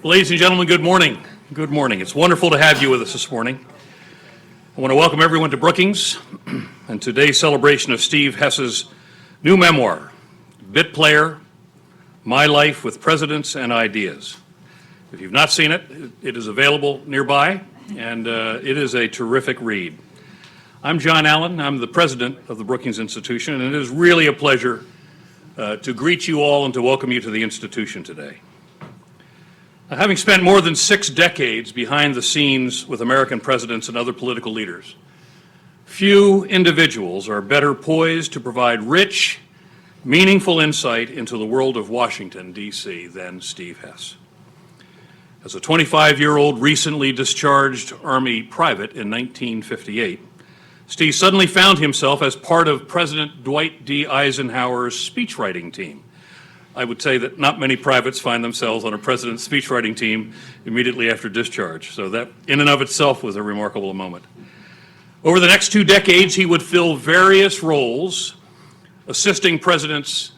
Ladies and gentlemen, good morning. Good morning. It's wonderful to have you with us this morning. I want to welcome everyone to Brookings and today's celebration of Steve Hess's new memoir, Bit Player, My Life with Presidents and Ideas. If you've not seen it, it is available nearby, and it is a terrific read. I'm John Allen. I'm the president of the Brookings Institution, and it is really a pleasure to greet you all and to welcome you to the institution today. Having spent more than 6 decades behind the scenes with American presidents and other political leaders, few individuals are better poised to provide rich, meaningful insight into the world of Washington, D.C. than Steve Hess. As a 25-year-old recently discharged Army private in 1958, Steve suddenly found himself as part of President Dwight D. Eisenhower's speechwriting team. I would say that not many privates find themselves on a president's speechwriting team immediately after discharge, so that in and of itself was a remarkable moment. Over the next 2 decades, he would fill various roles, assisting Presidents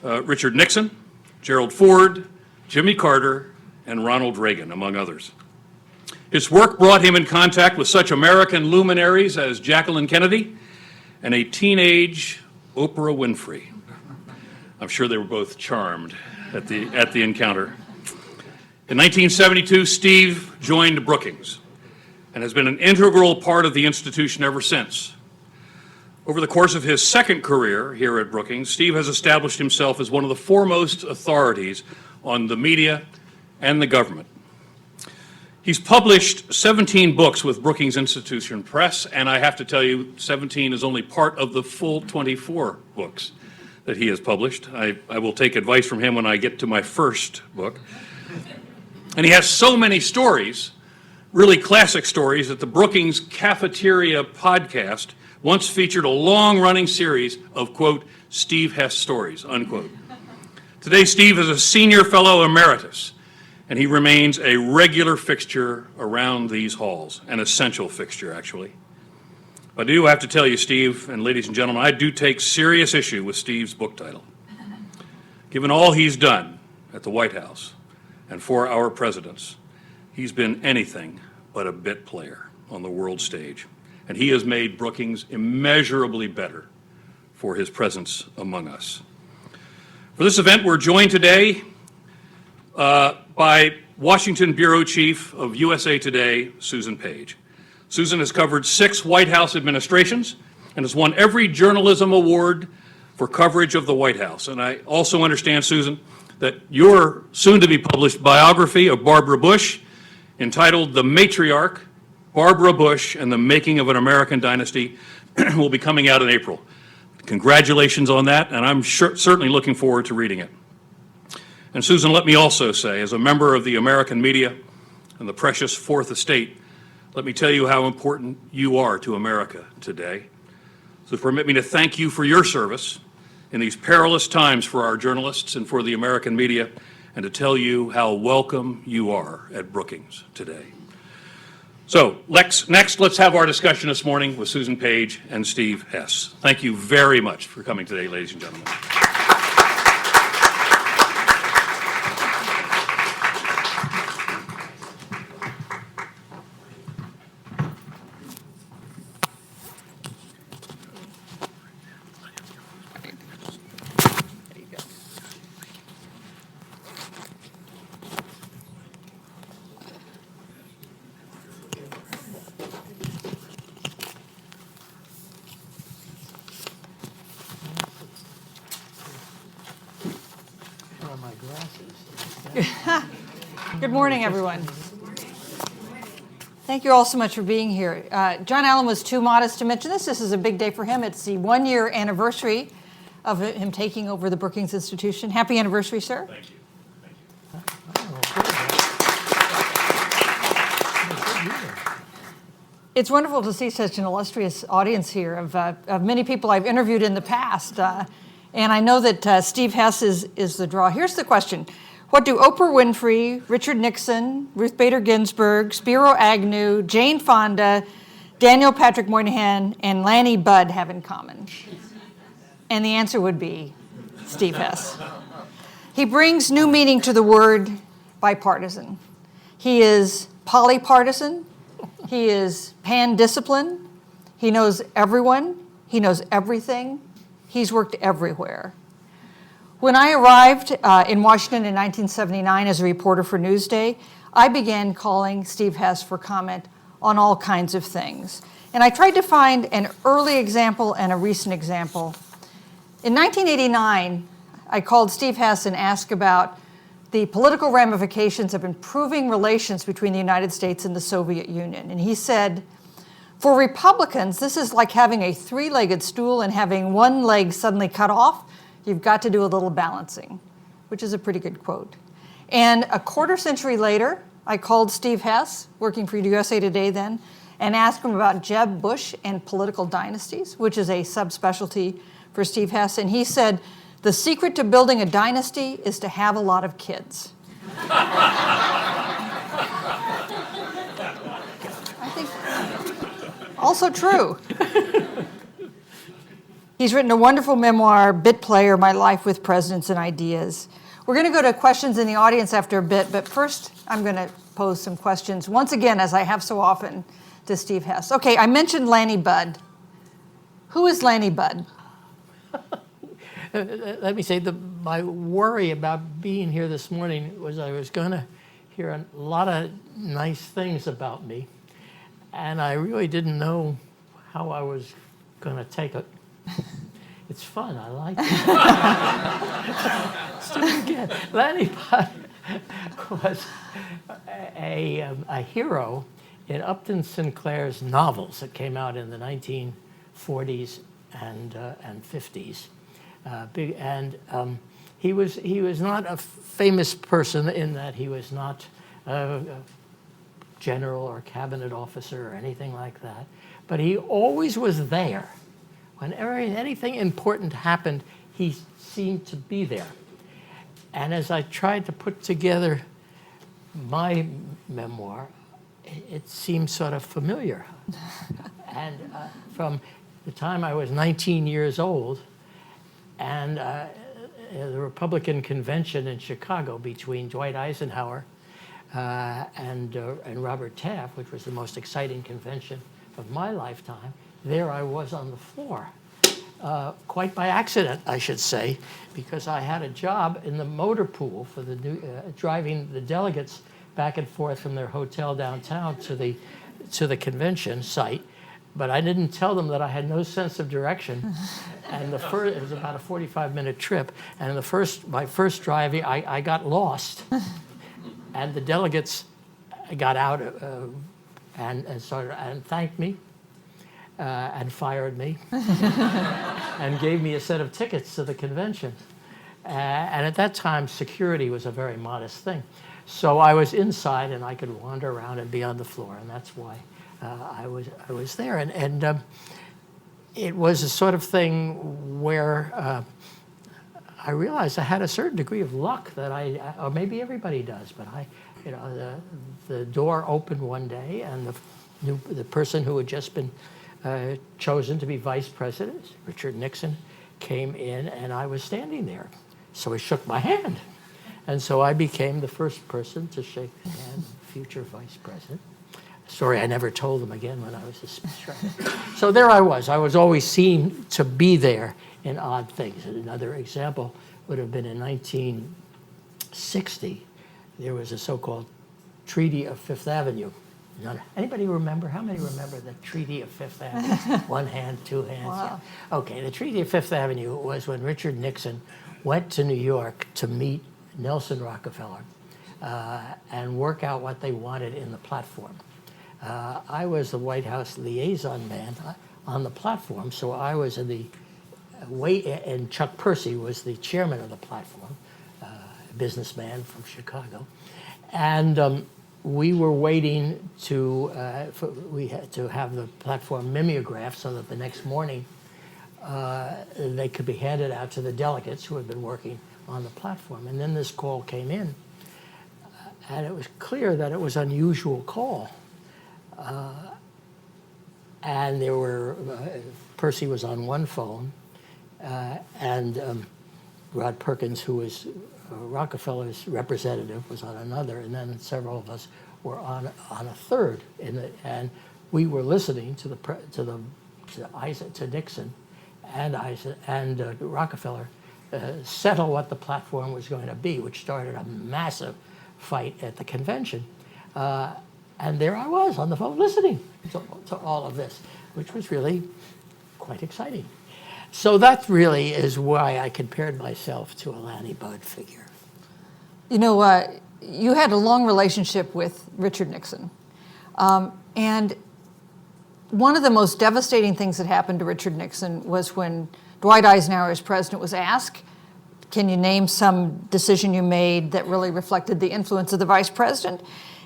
Richard Nixon, Gerald Ford, Jimmy Carter, and Ronald Reagan, among others. His work brought him in contact with such American luminaries as Jacqueline Kennedy and a teenage Oprah Winfrey. I'm sure they were both charmed at the encounter. In 1972, Steve joined Brookings and has been an integral part of the institution ever since. Over the course of his second career here at Brookings, Steve has established himself as one of the foremost authorities on the media and the government. He's published 17 books with Brookings Institution Press, and I have to tell you, 17 is only part of the full 24 books that he has published. I will take advice from him when I get to my first book. And he has so many stories, really classic stories, that the Brookings Cafeteria podcast once featured a long-running series of, quote, Steve Hess stories, unquote. Today, Steve is a senior fellow emeritus, and he remains a regular fixture around these halls, an essential fixture, actually. But I do have to tell you, Steve, and ladies and gentlemen, I do take serious issue with Steve's book title. Given all he's done at the White House and for our presidents, he's been anything but a bit player on the world stage, and he has made Brookings immeasurably better for his presence among us. For this event, we're joined today by Washington Bureau Chief of USA Today, Susan Page. Susan has covered 6 White House administrations and has won every journalism award for coverage of the White House. And I also understand, Susan, that your soon-to-be-published biography of Barbara Bush, entitled The Matriarch, Barbara Bush and the Making of an American Dynasty, will be coming out in April. Congratulations on that, and I'm certainly looking forward to reading it. And Susan, let me also say, as a member of the American media and the precious Fourth Estate, let me tell you how important you are to America today. So permit me to thank you for your service in these perilous times for our journalists and for the American media, and to tell you how welcome you are at Brookings today. So next, let's have our discussion this morning with Susan Page and Steve Hess. Thank you very much for coming today, ladies and gentlemen. Good morning, everyone. Thank you all so much for being here. John Allen was too modest to mention this. This is a big day for him. It's the 1-year anniversary of him taking over the Brookings Institution. Happy anniversary, sir. Thank you. It's wonderful to see such an illustrious audience here of many people I've interviewed in the past. And I know that Steve Hess is the draw. Here's the question. What do Oprah Winfrey, Richard Nixon, Ruth Bader Ginsburg, Spiro Agnew, Jane Fonda, Daniel Patrick Moynihan, and Lanny Budd have in common? And the answer would be Steve Hess. He brings new meaning to the word bipartisan. He is polypartisan. He is pan-discipline. He knows everyone. He knows everything. He's worked everywhere. When I arrived in Washington in 1979 as a reporter for Newsday, I began calling Steve Hess for comment on all kinds of things. And I tried to find an early example and a recent example. In 1989, I called Steve Hess and asked about the political ramifications of improving relations between the United States and the Soviet Union. And he said, for Republicans, this is like having a three-legged stool and having one leg suddenly cut off. You've got to do a little balancing, which is a pretty good quote. And a quarter century later, I called Steve Hess, working for USA Today then, and asked him about Jeb Bush and political dynasties, which is a subspecialty for Steve Hess. And he said, the secret to building a dynasty is to have a lot of kids. I think also true. He's written a wonderful memoir, Bit Player, My Life with Presidents and Ideas. We're going to go to questions in the audience after a bit, but first I'm going to pose some questions, once again, as I have so often, to Steve Hess. Okay, I mentioned Lanny Budd. Who is Lanny Budd? Let me say, my worry about being here this morning was I was going to hear a lot of nice things about me, and I really didn't know how I was going to take it. It's fun. I like it. Let's do it again. Lanny Budd was a hero in Upton Sinclair's novels that came out in the 1940s and 50s. He was not a famous person in that he was not a general or cabinet officer or anything like that, but he always was there. Whenever anything important happened, he seemed to be there. And as I tried to put together my memoir, it seemed sort of familiar. And from the time I was 19 years old, and the Republican convention in Chicago between Dwight Eisenhower and Robert Taft, which was the most exciting convention of my lifetime, there I was on the floor, quite by accident, I should say, because I had a job in the motor pool for the driving the delegates back and forth from their hotel downtown to the convention site. But I didn't tell them that I had no sense of direction. And it was about a 45-minute trip. And my first driving, I got lost. And the delegates got out and thanked me and fired me and gave me a set of tickets to the convention. And at that time, security was a very modest thing. So I was inside and I could wander around and be on the floor, and that's why I was there. And it was a sort of thing where I realized I had a certain degree of luck that or maybe everybody does, but the door opened one day, and the person who had just been chosen to be vice president, Richard Nixon, came in, and I was standing there. So he shook my hand. And so I became the first person to shake the hand of the future vice president. Story I never told them again when I was a speechwriter. So there I was. I was always seen to be there in odd things. And another example would have been in 1960. There was a so-called Treaty of Fifth Avenue. Anybody remember? How many remember the Treaty of Fifth Avenue? One hand, two hands. Wow. Yeah. Okay, the Treaty of Fifth Avenue was when Richard Nixon went to New York to meet Nelson Rockefeller and work out what they wanted in the platform. I was the White House liaison man on the platform, so I was in the and Chuck Percy was the chairman of the platform, a businessman from Chicago, and we were waiting we had to have the platform mimeographed so that the next morning they could be handed out to the delegates who had been working on the platform. And then this call came in, and it was clear that it was an unusual call. And Percy was on one phone, and Rod Perkins, who was Rockefeller's representative, was on another, and then several of us were on a third. And we were listening to Nixon and Rockefeller settle what the platform was going to be, which started a massive fight at the convention. And there I was on the phone listening to all of this, which was really quite exciting. So that really is why I compared myself to a Lanny Budd figure. You know, you had a long relationship with Richard Nixon. And one of the most devastating things that happened to Richard Nixon was when Dwight Eisenhower, as president, was asked, can you name some decision you made that really reflected the influence of the vice president?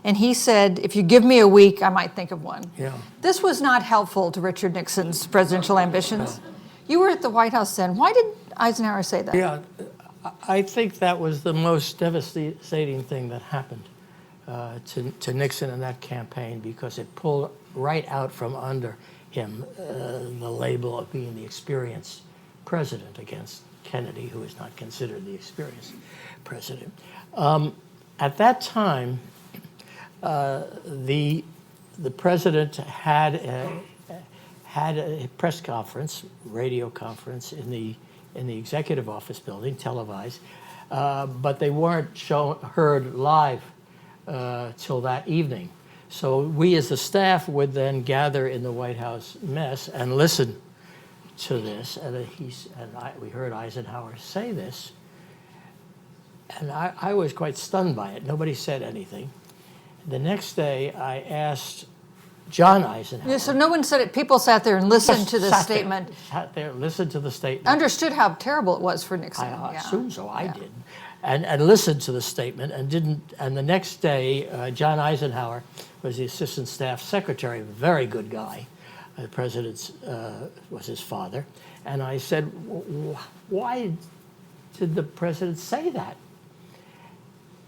And he said, if you give me a week, I might think of one. Yeah. This was not helpful to Richard Nixon's presidential ambitions. You were at the White House then. Why did Eisenhower say that? Yeah, I think that was the most devastating thing that happened to Nixon in that campaign, because it pulled right out from under him the label of being the experienced president against Kennedy, who is not considered the experienced president. At that time, the president had a press conference, radio conference in the executive office building, televised, but they weren't heard live till that evening. So we as the staff would then gather in the White House mess and listen to this, and we heard Eisenhower say this, and I was quite stunned by it. Nobody said anything. The next day, I asked John Eisenhower. Yeah, so no one said it. People sat there and listened to the statement. Sat there, listened to the statement. Understood how terrible it was for Nixon. I assume so. I did, and listened to the statement and didn't. And the next day, John Eisenhower was the assistant staff secretary, a very good guy. The president was his father, and I said, "Why did the president say that?"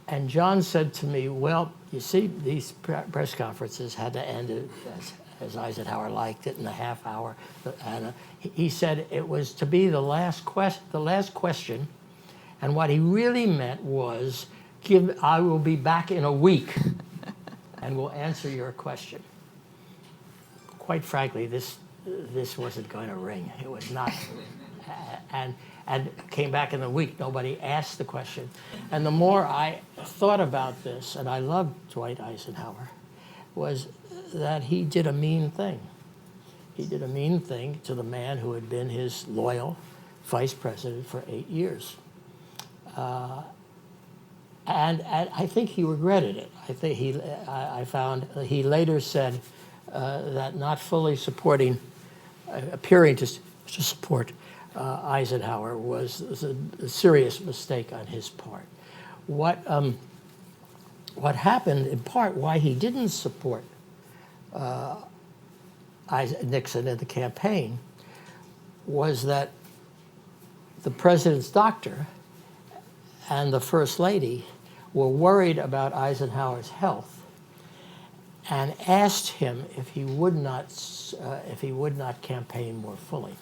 And John said to me, "Well, you see, these press conferences had to end as Eisenhower liked it in a half hour." And he said it was to be the last question, and what he really meant was, "I will be back in a week, and will answer your question." Quite frankly, this wasn't going to ring. It was not, and came back in a week. Nobody asked the question. And the more I thought about this, and I loved Dwight Eisenhower, was that he did a mean thing. He did a mean thing to the man who had been his loyal vice president for 8 years. And I think he regretted it. I think I found he later said that not fully appearing to support Eisenhower was a serious mistake on his part. What happened, in part, why he didn't support Nixon in the campaign, was that the president's doctor and the first lady were worried about Eisenhower's health and asked him if he would not campaign more fully.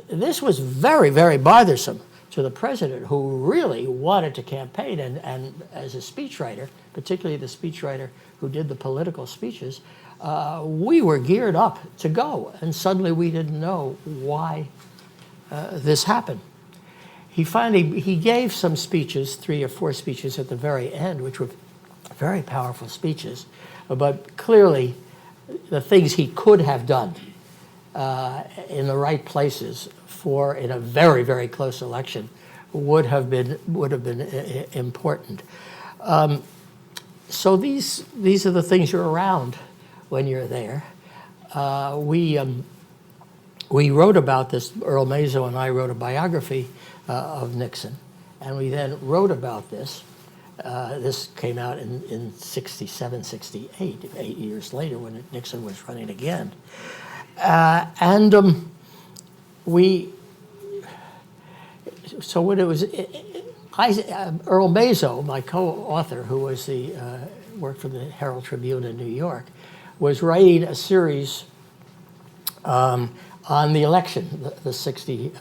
This was very, very bothersome to the president, who really wanted to campaign, and as a speechwriter, particularly the speechwriter who did the political speeches, we were geared up to go, and suddenly we didn't know why this happened. He gave some speeches, 3 or 4 speeches at the very end, which were very powerful speeches, but clearly the things he could have done in the right places in a very, very close election would have been important. So these are the things you're around when you're there. We wrote about this. Earl Mazo and I wrote a biography of Nixon, and we then wrote about this. This came out in 67, 68, 8 years later, when Nixon was running again. So when it was Earl Mazo, my co-author, who was worked for the Herald Tribune in New York, was writing a series on the election, the 60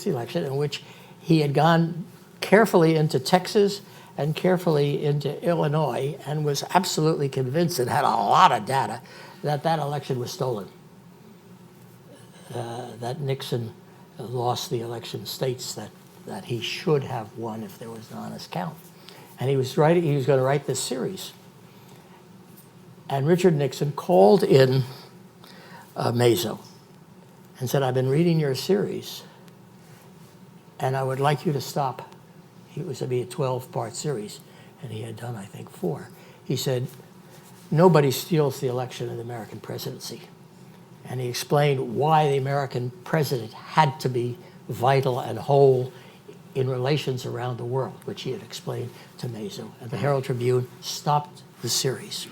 election, in which he had gone carefully into Texas and carefully into Illinois and was absolutely convinced and had a lot of data that that election was stolen, that Nixon lost the election states that he should have won if there was an honest count. And he was going to write this series. And Richard Nixon called in Mazo and said, I've been reading your series, and I would like you to stop. It was to be a 12-part series, and he had done, I think, 4. He said, nobody steals the election of the American presidency. And he explained why the American president had to be vital and whole in relations around the world, which he had explained to Mazo. And the Herald Tribune stopped the series.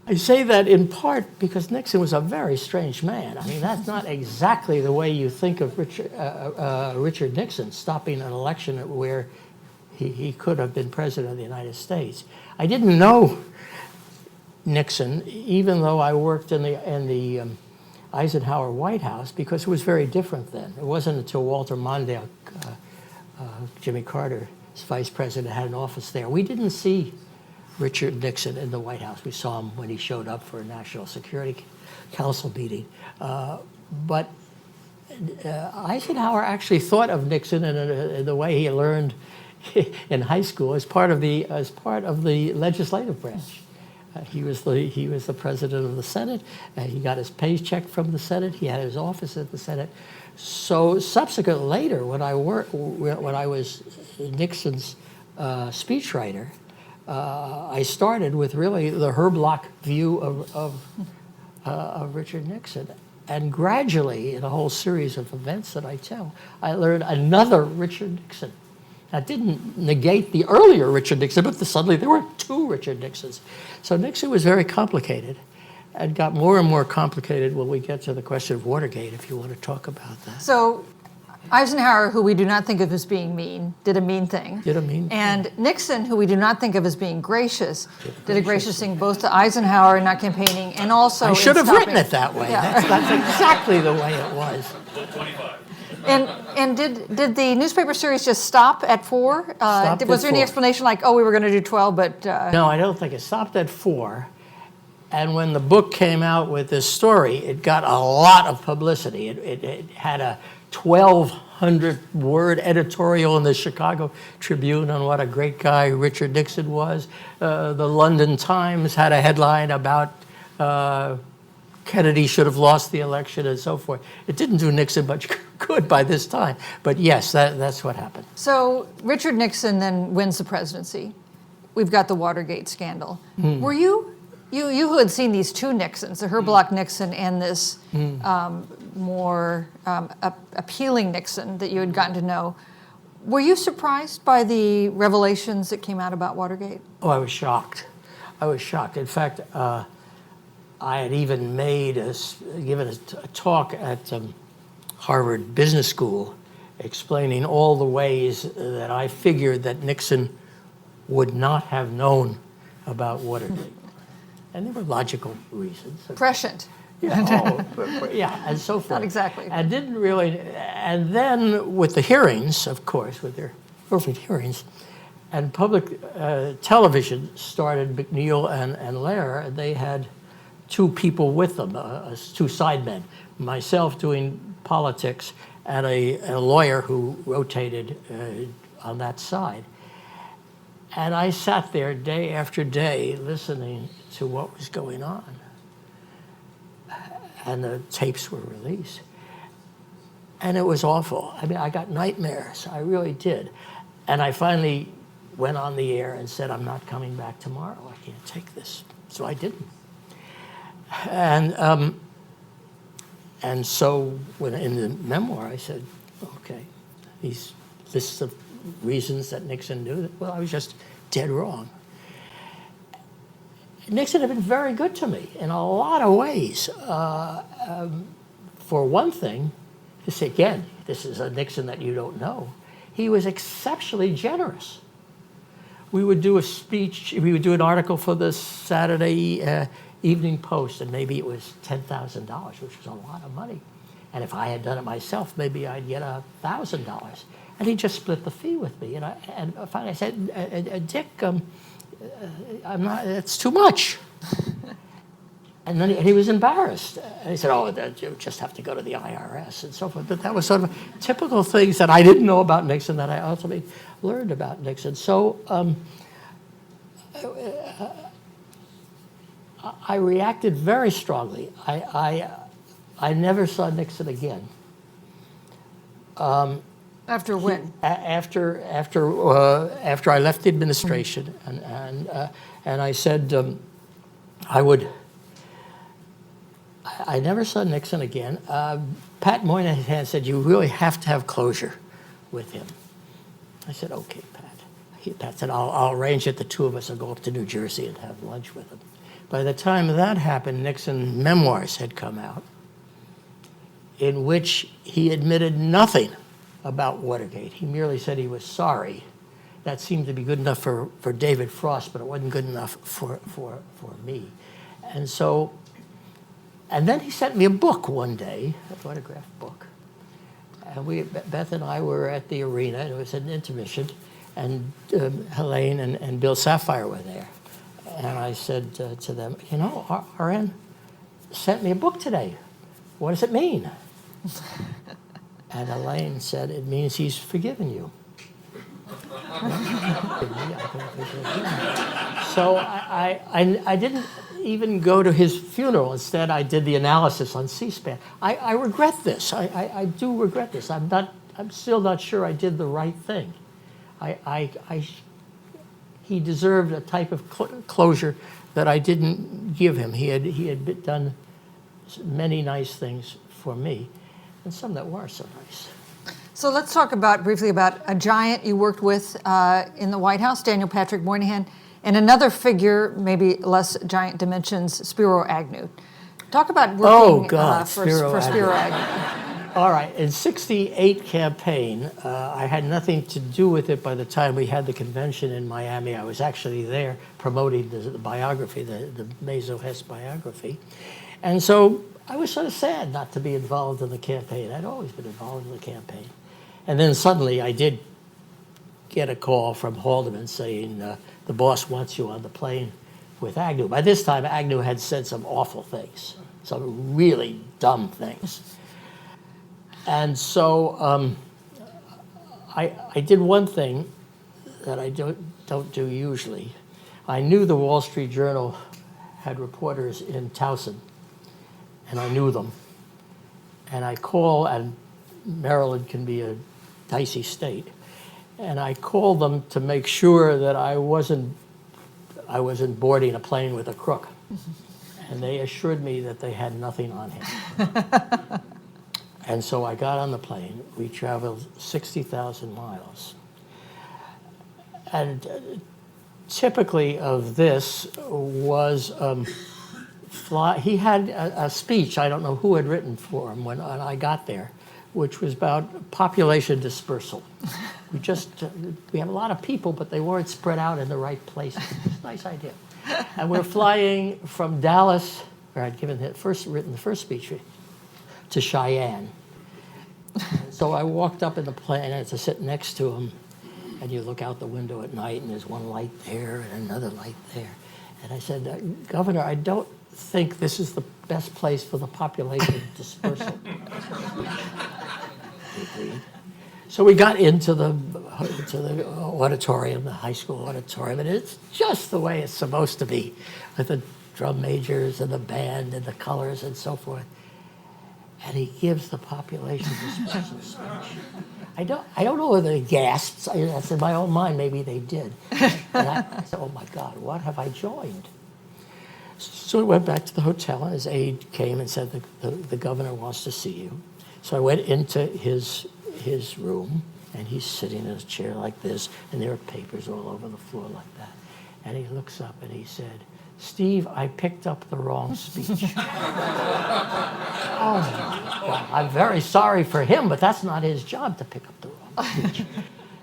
I say that in part because Nixon was a very strange man. I mean, that's not exactly the way you think of Richard Nixon stopping an election where he could have been president of the United States. I didn't know Nixon, even though I worked in the Eisenhower White House, because it was very different then. It wasn't until Walter Mondale, Jimmy Carter's vice president, had an office there. We didn't see Richard Nixon in the White House. We saw him when he showed up for a National Security Council meeting. But Eisenhower actually thought of Nixon in the way he learned in high school as part of the legislative branch. He was the president of the Senate. He got his paycheck from the Senate. He had his office at the Senate. So subsequent later, when I was Nixon's speechwriter, I started with really the Herb Block view of Richard Nixon. And gradually, in a whole series of events that I tell, I learned another Richard Nixon. That didn't negate the earlier Richard Nixon, but suddenly there were 2 Richard Nixons. So Nixon was very complicated and got more and more complicated when we get to the question of Watergate, if you want to talk about that. So Eisenhower, who we do not think of as being mean, did a mean thing. And Nixon, who we do not think of as being gracious, did a gracious thing both to Eisenhower in not campaigning and also I should have written it that way. Yeah. That's exactly the way it was. 25. And did the newspaper series just stop at 4? Was there any explanation like, oh, we were going to do 12, but... No, I don't think it stopped at 4. And when the book came out with this story, it got a lot of publicity. It had a 1,200-word editorial in the Chicago Tribune on what a great guy Richard Nixon was. The London Times had a headline about Kennedy should have lost the election and so forth. It didn't do Nixon much good by this time. But yes, that's what happened. So Richard Nixon then wins the presidency. We've got the Watergate scandal. Were you who had seen these 2 Nixons, the Herb Block Nixon and this more appealing Nixon that you had gotten to know, were you surprised by the revelations that came out about Watergate? Oh, I was shocked. In fact, I had even given a talk at Harvard Business School explaining all the ways that I figured that Nixon would not have known about Watergate. And there were logical reasons. Prescient. Yeah, and so forth. Not exactly. And didn't really, and then with the hearings, of course, with their perfect hearings, and public television started McNeil and Lehrer, and they had 2 people with them, 2 sidemen, myself doing politics and a lawyer who rotated on that side. And I sat there day after day listening to what was going on. And the tapes were released. And it was awful. I mean, I got nightmares. I really did. And I finally went on the air and said, I'm not coming back tomorrow. I can't take this. So I didn't. And so when in the memoir, I said, okay, these lists of reasons that Nixon knew that, well, I was just dead wrong. Nixon had been very good to me in a lot of ways. For one thing, again, this is a Nixon that you don't know, he was exceptionally generous. We would do a speech, we would do an article for the Saturday Evening Post, and maybe it was $10,000, which was a lot of money. And if I had done it myself, maybe I'd get $1,000. And he just split the fee with me. And finally I said, Dick, I'm not, it's too much. And then he was embarrassed. And he said, oh, you just have to go to the IRS and so forth. But that was sort of typical things that I didn't know about Nixon that I ultimately learned about Nixon. So I reacted very strongly. I never saw Nixon again. After when? After I left the administration, and I said I never saw Nixon again. Pat Moynihan said, you really have to have closure with him. I said, okay, Pat. Pat said, I'll arrange it. The two of us will go up to New Jersey and have lunch with him. By the time that happened, Nixon memoirs had come out in which he admitted nothing about Watergate. He merely said he was sorry. That seemed to be good enough for David Frost, but it wasn't good enough for me. And then he sent me a book one day, a autographed book. And Beth and I were at the arena, and it was an intermission, and Helene and Bill Sapphire were there. And I said to them, you know, RN sent me a book today. What does it mean? And Elaine said, it means he's forgiven you. So I didn't even go to his funeral. Instead, I did the analysis on C-SPAN. I regret this. I do regret this. I'm still not sure I did the right thing. He deserved a type of closure that I didn't give him. He had done many nice things for me, and some that weren't so nice. So let's talk briefly about a giant you worked with in the White House, Daniel Patrick Moynihan, and another figure, maybe less giant dimensions, Spiro Agnew. Talk about working for Spiro Agnew. All right, in '68 campaign, I had nothing to do with it by the time we had the convention in Miami. I was actually there promoting the biography, the Hess biography. And so I was sort of sad not to be involved in the campaign. I'd always been involved in the campaign. And then suddenly I did get a call from Haldeman saying, the boss wants you on the plane with Agnew. By this time, Agnew had said some awful things, some really dumb things. And so I did one thing that I don't do usually. I knew the Wall Street Journal had reporters in Towson, and I knew them. And I call, and Maryland can be a dicey state, and I called them to make sure that I wasn't boarding a plane with a crook. And they assured me that they had nothing on him. And so I got on the plane. We traveled 60,000 miles. And typically of this was, he had a speech, I don't know who had written for him when I got there, which was about population dispersal. We have a lot of people, but they weren't spread out in the right places. It's a nice idea. And we're flying from Dallas, where I'd written the first speech, to Cheyenne. So I walked up in the plane, and I had to sit next to him, and you look out the window at night, and there's one light there and another light there. And I said, Governor, I don't think this is the best place for the population dispersal. So we got into the auditorium, the high school auditorium, and it's just the way it's supposed to be, with the drum majors and the band and the colors and so forth. And he gives the population dispersal speech. I don't know whether they gasped. I said, in my own mind, maybe they did. And I said, oh my God, what have I joined? So we went back to the hotel, and his aide came and said, the governor wants to see you. So I went into his room, and he's sitting in a chair like this, and there are papers all over the floor like that. And he looks up and he said, Steve, I picked up the wrong speech. Oh my God. I'm very sorry for him, but that's not his job to pick up the wrong speech.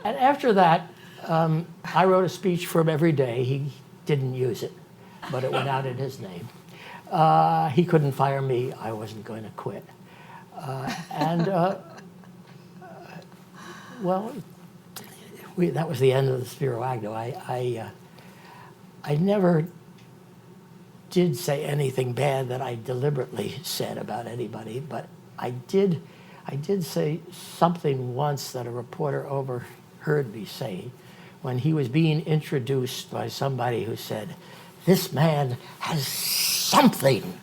And after that, I wrote a speech for him every day. He didn't use it, but it went out in his name. He couldn't fire me. I wasn't going to quit. And, well, that was the end of the Spiro Agnew. I never did say anything bad that I deliberately said about anybody, but I did say something once that a reporter overheard me say when he was being introduced by somebody who said, "This man has something."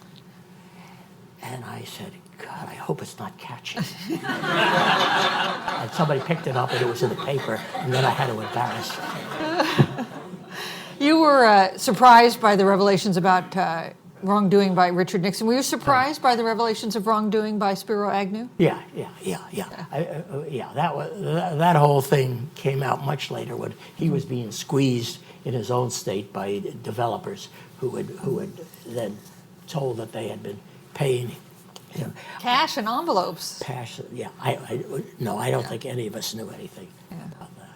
And I said, "God, I hope it's not catchy." And somebody picked it up and it was in the paper, and then I had to embarrass him. You were surprised by the revelations about wrongdoing by Richard Nixon. Were you surprised by the revelations of wrongdoing by Spiro Agnew? Yeah. That whole thing came out much later when he was being squeezed in his own state by developers who had then told that they had been paying him Cash and envelopes. cash. Yeah, I don't think any of us knew anything about that.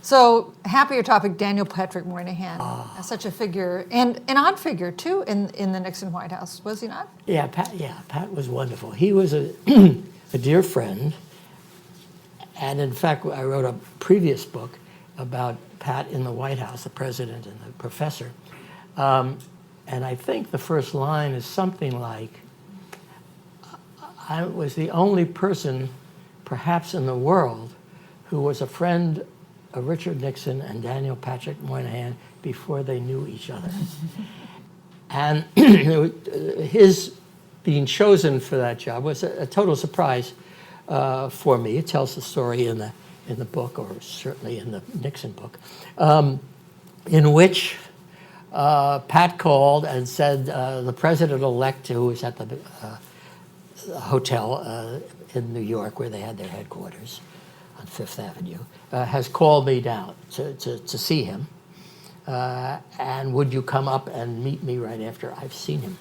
So, happier topic, Daniel Patrick Moynihan, such a figure, and an odd figure, too, in the Nixon White House, was he not? Yeah, Pat was wonderful. He was a dear friend, and in fact, I wrote a previous book about Pat in the White House, the president and the professor, and I think the first line is something like, "I was the only person, perhaps in the world, who was a friend of Richard Nixon and Daniel Patrick Moynihan before they knew each other." And his being chosen for that job was a total surprise for me. It tells the story in the book, or certainly in the Nixon book, in which Pat called and said the president-elect, who was at the hotel in New York where they had their headquarters on Fifth Avenue, has called me down to see him. And would you come up and meet me right after I've seen him?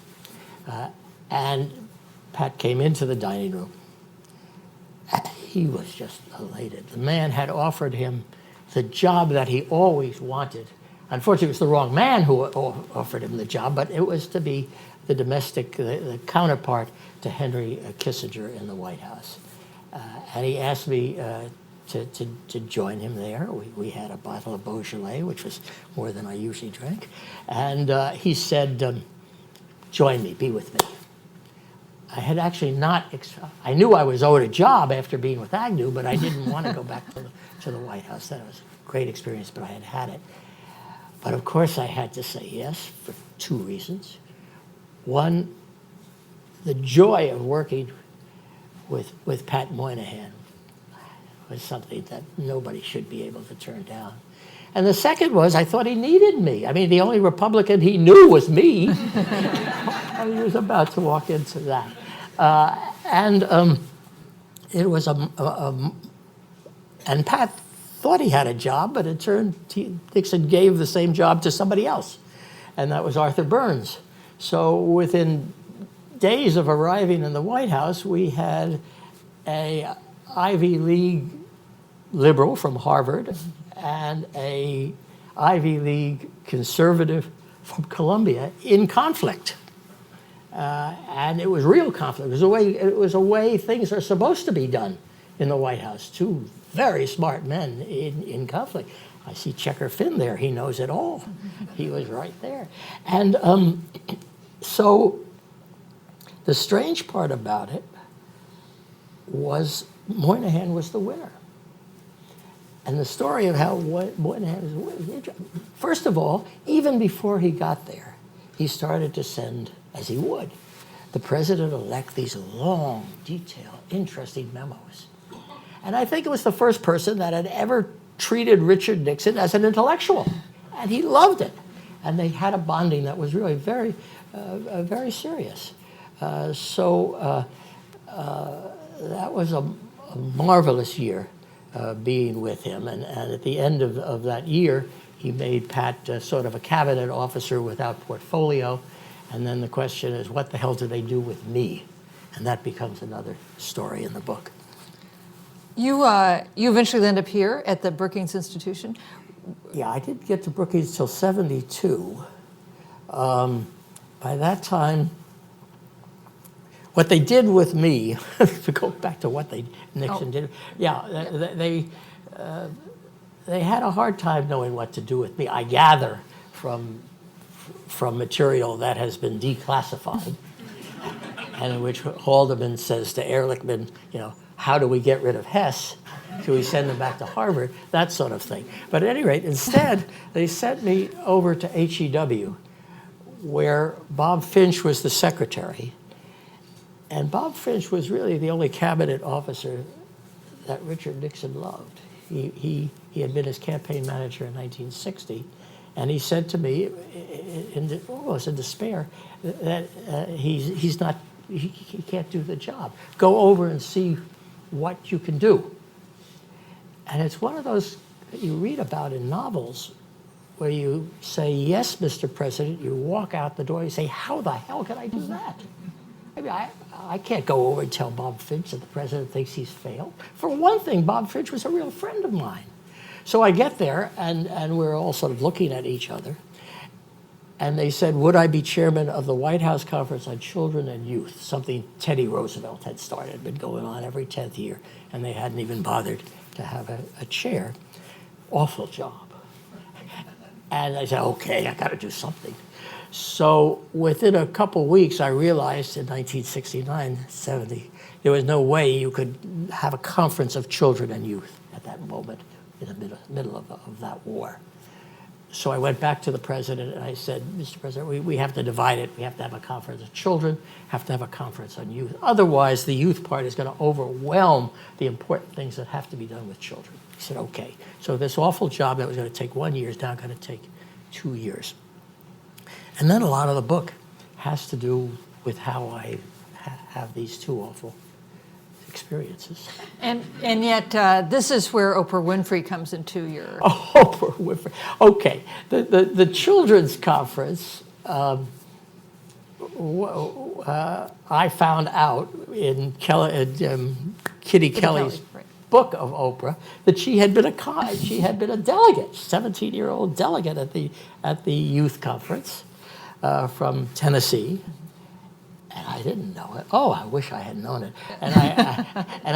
And Pat came into the dining room. He was just elated. The man had offered him the job that he always wanted. Unfortunately, it was the wrong man who offered him the job, but it was to be the the counterpart to Henry Kissinger in the White House. And he asked me to join him there. We had a bottle of Beaujolais, which was more than I usually drink. And he said, "Join me, be with me." I had actually I knew I was owed a job after being with Agnew, but I didn't want to go back to the White House. That was a great experience, but I had had it. But of course I had to say yes for two reasons. One, the joy of working with Pat Moynihan was something that nobody should be able to turn down. And the second was, I thought he needed me. I mean, the only Republican he knew was me. And he was about to walk into that. It was and Pat thought he had a job, but it turned, Nixon gave the same job to somebody else. And that was Arthur Burns. So within days of arriving in the White House, we had a Ivy League liberal from Harvard and a Ivy League conservative from Columbia in conflict. And it was real conflict. It was a way things are supposed to be done in the White House. Two very smart men in conflict. I see Checker Finn there. He knows it all. He was right there. And so the strange part about it was Moynihan was the winner. And the story of how Moynihan was, first of all, even before he got there, he started to send, as he would, the president-elect these long, detailed, interesting memos. And I think it was the first person that had ever treated Richard Nixon as an intellectual. And he loved it. And they had a bonding that was really very, very serious. So that was a marvelous year being with him. And at the end of that year, he made Pat sort of a cabinet officer without portfolio. And then the question is, what the hell do they do with me? And that becomes another story in the book. You eventually end up here at the Brookings Institution. Yeah, I didn't get to Brookings till 1972. By that time, What they did with me, to go back to what Nixon did, they had a hard time knowing what to do with me. I gather from material that has been declassified, and in which Haldeman says to Ehrlichman, how do we get rid of Hess? Do we send him back to Harvard? That sort of thing. But at any rate, instead, they sent me over to HEW, where Bob Finch was the secretary. And Bob Finch was really the only cabinet officer that Richard Nixon loved. He had been his campaign manager in 1960, and he said to me, almost in despair, that he can't do the job. Go over and see what you can do. And it's one of those that you read about in novels where you say, yes, Mr. President, you walk out the door, you say, how the hell can I do that? I mean, I can't go over and tell Bob Finch that the president thinks he's failed. For one thing, Bob Finch was a real friend of mine. So I get there, and we're all sort of looking at each other. And they said, would I be chairman of the White House Conference on Children and Youth, something Teddy Roosevelt had started, been going on every 10th year, and they hadn't even bothered to have a chair. Awful job. And I said, okay, I got to do something. So within a couple weeks, I realized in 1969, 70, there was no way you could have a conference of children and youth at that moment in the middle of that war. So I went back to the president and I said, Mr. President, we have to divide it. We have to have a conference of children, have to have a conference on youth. Otherwise, the youth part is going to overwhelm the important things that have to be done with children. He said, okay. So this awful job that was going to take 1 year is now going to take 2 years. And then a lot of the book has to do with how I have these two awful experiences. And yet, this is where Oprah Winfrey comes into your... Oh, Oprah Winfrey. Okay. The children's conference, I found out in Kitty Kelly's book of Oprah that she had been a delegate, 17-year-old delegate at the youth conference from Tennessee. And I didn't know it. Oh, I wish I had known it. And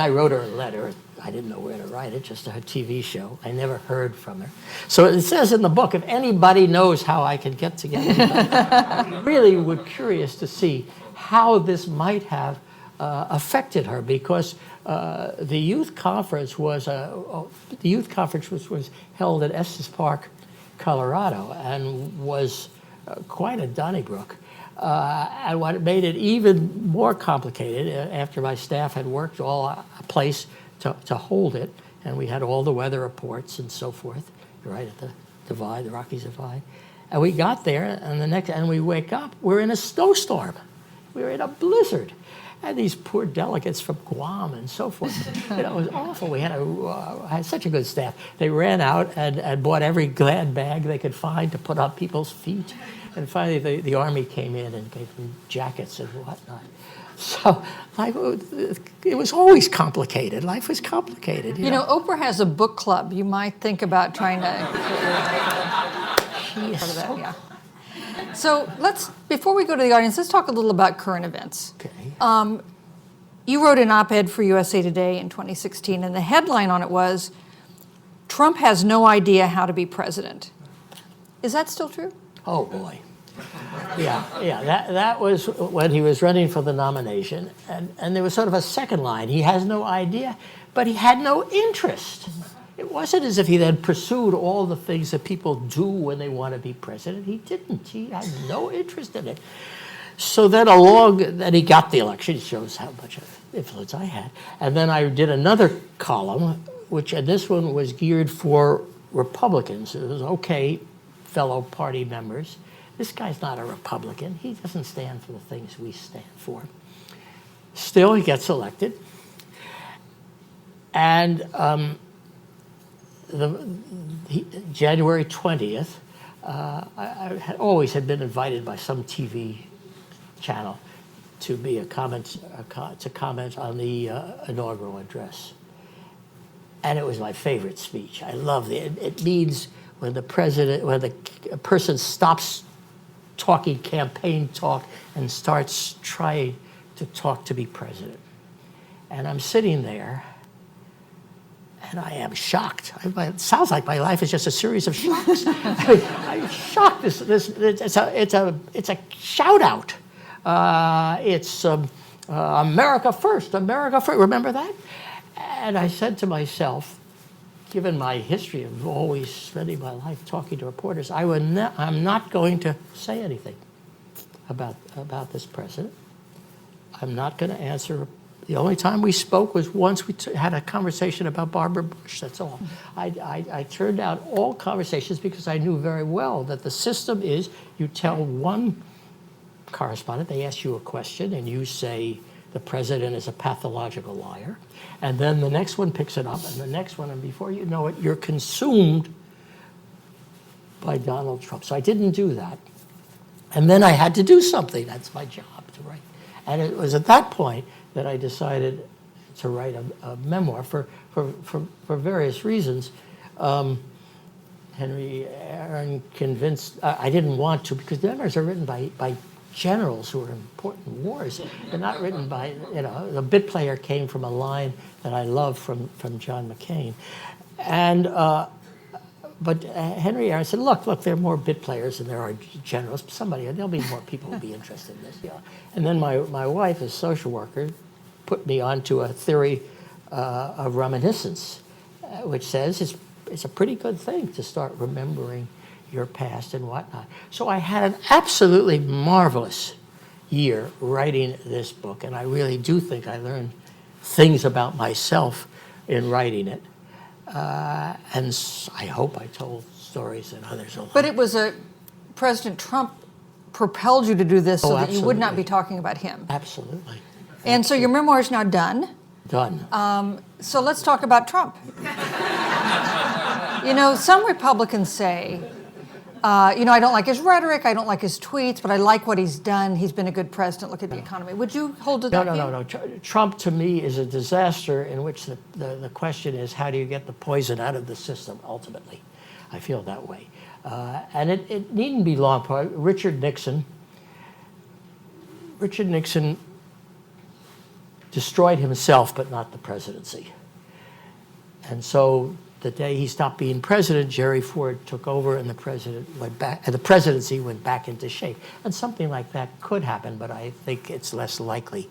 I wrote her a letter. I didn't know where to write it, just to her TV show. I never heard from her. So it says in the book, if anybody knows how I can get together, I really was curious to see how this might have affected her, because the youth conference was held at Estes Park, Colorado, and was quite a Donnybrook. And what made it even more complicated, after my staff had worked a place to hold it, and we had all the weather reports and so forth, right at the divide, the Rockies divide, and we got there, and we wake up, we're in a snowstorm, we were in a blizzard, and these poor delegates from Guam and so forth, it was awful. I had such a good staff. They ran out and bought every Glad bag they could find to put on people's feet. And finally, the Army came in and gave them jackets and whatnot. So it was always complicated. Life was complicated. You know, Oprah has a book club. You might think about trying to... She is part of that, so... yeah. So before we go to the audience, let's talk a little about current events. Okay. You wrote an op-ed for USA Today in 2016, and the headline on it was, Trump has no idea how to be president. Is that still true? Oh, boy. Yeah. That was when he was running for the nomination. And there was sort of a second line. He has no idea, but he had no interest. It wasn't as if he then pursued all the things that people do when they want to be president. He didn't. He had no interest in it. So then then he got the election. It shows how much influence I had. And then I did another column, and this one was geared for Republicans. It was, okay, fellow party members, this guy's not a Republican. He doesn't stand for the things we stand for. Still, he gets elected. And January 20th, I had always been invited by some TV channel to be to comment on the inaugural address. And it was my favorite speech. I love it. It means when the person stops talking campaign talk and starts trying to talk to be president. And I'm sitting there, and I am shocked. It sounds like my life is just a series of shocks. I'm shocked. It's a shout out. It's America first, America first. Remember that? And I said to myself, given my history of always spending my life talking to reporters, I'm not going to say anything about this president. I'm not going to answer. The only time we spoke was once we had a conversation about Barbara Bush, that's all. I turned out all conversations because I knew very well that the system is you tell one correspondent, they ask you a question, and you say the president is a pathological liar. And then the next one picks it up, and the next one, and before you know it, you're consumed by Donald Trump. So I didn't do that. And then I had to do something. That's my job, to write. And it was at that point that I decided to write a memoir for various reasons. Henry Aaron convinced, I didn't want to, because the memoirs are written by generals who were in important wars. They're not written by, the bit player came from a line that I love from John McCain. And, but Henry Aaron said, look, there are more bit players than there are generals. There'll be more people who'll be interested in this. And then my wife, as social worker, put me onto a theory of reminiscence, which says it's a pretty good thing to start remembering your past and whatnot. So I had an absolutely marvelous year writing this book, and I really do think I learned things about myself in writing it. And I hope I told stories that others will. But it was President Trump propelled you to do this so that you would not be talking about him. Absolutely. And so your memoir is now done. Done. So let's talk about Trump. Some Republicans say, I don't like his rhetoric, I don't like his tweets, but I like what he's done. He's been a good president. Look at the economy. Would you hold to that view? No. Trump, to me, is a disaster in which the question is, how do you get the poison out of the system, ultimately? I feel that way. And it needn't be long. Richard Nixon destroyed himself, but not the presidency. And so the day he stopped being president, Jerry Ford took over, and the presidency went back into shape. And something like that could happen, but I think it's less likely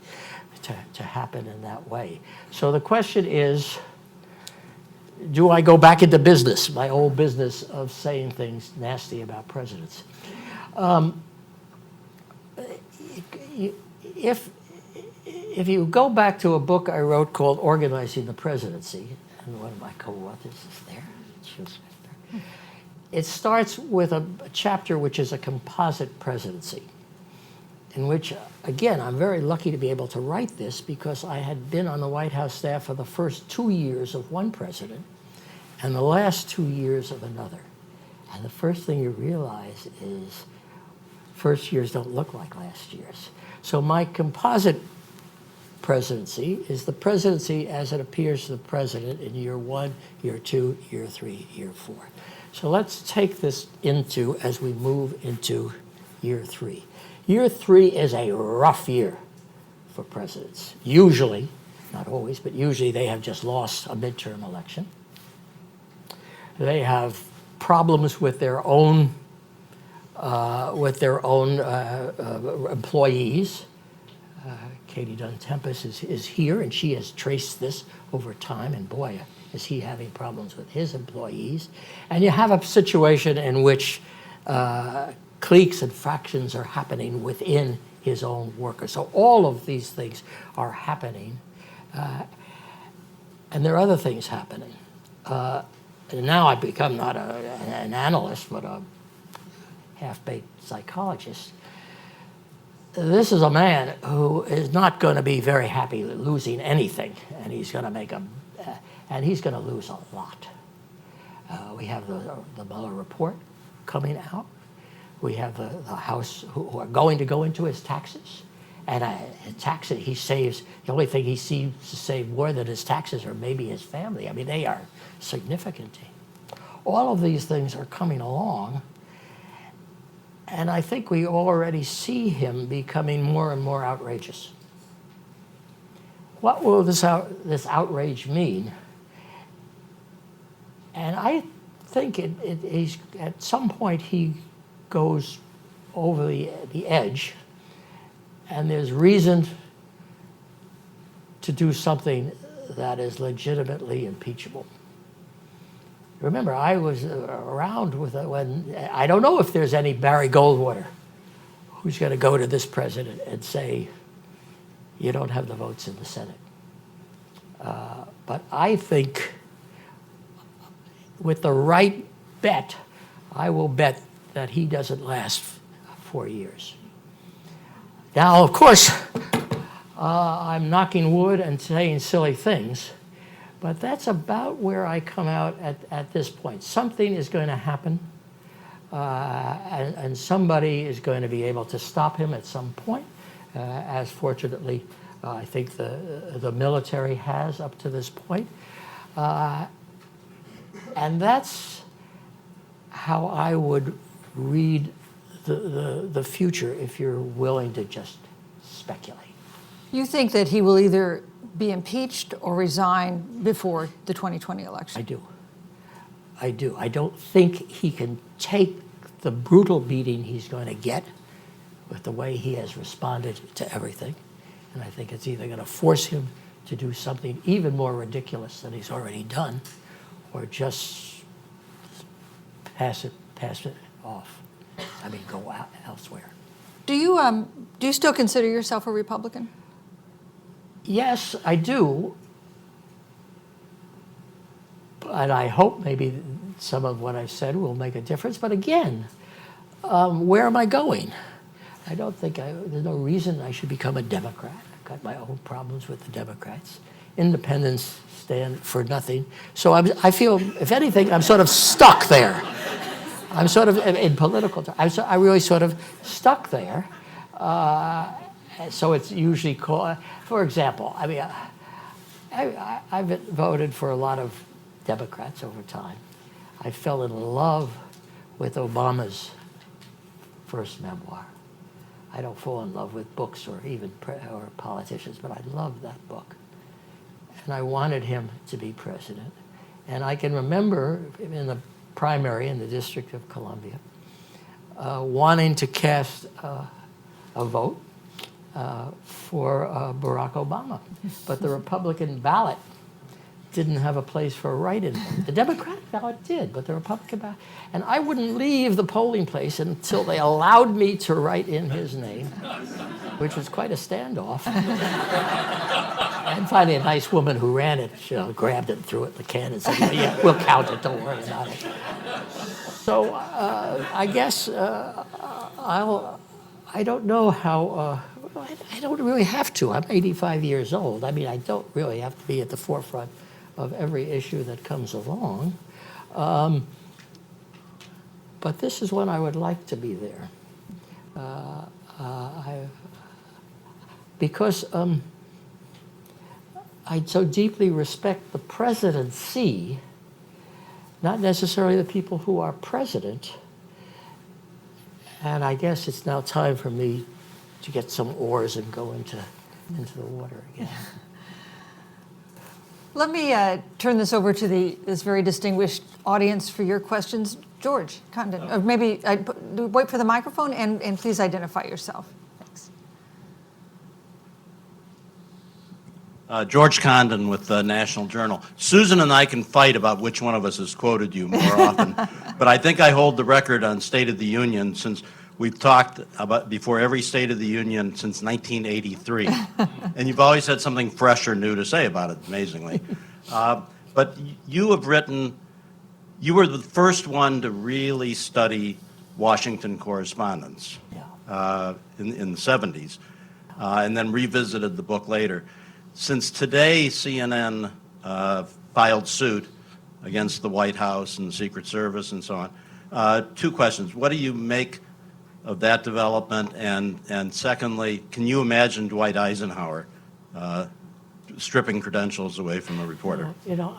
to happen in that way. So the question is, do I go back into business, my old business of saying things nasty about presidents? If you go back to a book I wrote called Organizing the Presidency, and one of my co-authors is there, it starts with a chapter which is a composite presidency, in which, again, I'm very lucky to be able to write this because I had been on the White House staff for the first 2 years of one president and the last 2 years of another. And the first thing you realize is first years don't look like last year's. So my composite presidency is the presidency as it appears to the president in year 1, year 2, year 3, year 4. So let's take this as we move into year 3. Year 3 is a rough year for presidents. Usually, not always, but usually they have just lost a midterm election. They have problems with their own employees. Katie Dunn-Tempest is here, and she has traced this over time, and boy, is he having problems with his employees. And you have a situation in which cliques and factions are happening within his own workers. So all of these things are happening, and there are other things happening. And now I've become not an analyst, but a half-baked psychologist. This is a man who is not going to be very happy losing anything, and he's going to he's going to lose a lot. We have the Mueller report coming out. We have the House who are going to go into his taxes, and he saves. The only thing he seems to save more than his taxes, or maybe his family. I mean, they are significant. All of these things are coming along. And I think we already see him becoming more and more outrageous. what will this outrage mean? And I think he's, at some point he goes over the edge, and there's reason to do something that is legitimately impeachable. Remember, I was around when, I don't know if there's any Barry Goldwater who's going to go to this president and say, you don't have the votes in the Senate. But I think with the right bet, I will bet that he doesn't last 4 years. Now, of course, I'm knocking wood and saying silly things, but that's about where I come out at this point. Something is going to happen, and somebody is going to be able to stop him at some point, as fortunately I think the military has up to this point. And that's how I would read the future if you're willing to just speculate. You think that he will either be impeached or resign before the 2020 election? I do. I don't think he can take the brutal beating he's going to get with the way he has responded to everything. And I think it's either going to force him to do something even more ridiculous than he's already done, or just pass it off. I mean, go out elsewhere. Do you still consider yourself a Republican? Yes, I do. And I hope maybe some of what I've said will make a difference. But again, where am I going? I don't think there's no reason I should become a Democrat. I've got my own problems with the Democrats. Independents stand for nothing. So I feel, if anything, I'm sort of stuck there. I'm sort of, in political terms, I'm really sort of stuck there. So it's usually called, for example, I mean, I've voted for a lot of Democrats over time. I fell in love with Obama's first memoir. I don't fall in love with books or even or politicians, but I love that book. And I wanted him to be president. And I can remember in the primary in the District of Columbia wanting to cast a vote for Barack Obama. But the Republican ballot didn't have a place for a write-in vote. The Democratic ballot did, but the Republican ballot. And I wouldn't leave the polling place until they allowed me to write in his name, which was quite a standoff. And finally, a nice woman who ran it, grabbed it and threw it in the can and said, yeah, we'll count it, don't worry about it. So I guess I don't know how, I don't really have to. I'm 85 years old. I mean, I don't really have to be at the forefront of every issue that comes along. But this is when I would like to be there. Because I so deeply respect the presidency, not necessarily the people who are president. And I guess it's now time for me to get some oars and go into the water again. Let me turn this over to this very distinguished audience for your questions. George Condon, or maybe wait for the microphone and please identify yourself. Thanks. George Condon with the National Journal. Susan and I can fight about which one of us has quoted you more often, but I think I hold the record on State of the Union since we've talked about before every State of the Union since 1983. And you've always had something fresh or new to say about it, amazingly. But you have written, you were the first one to really study Washington correspondence in the 70s, and then revisited the book later. Since today CNN filed suit against the White House and the Secret Service and so on, two questions. What do you make of that development? And secondly, can you imagine Dwight Eisenhower stripping credentials away from a reporter? You know,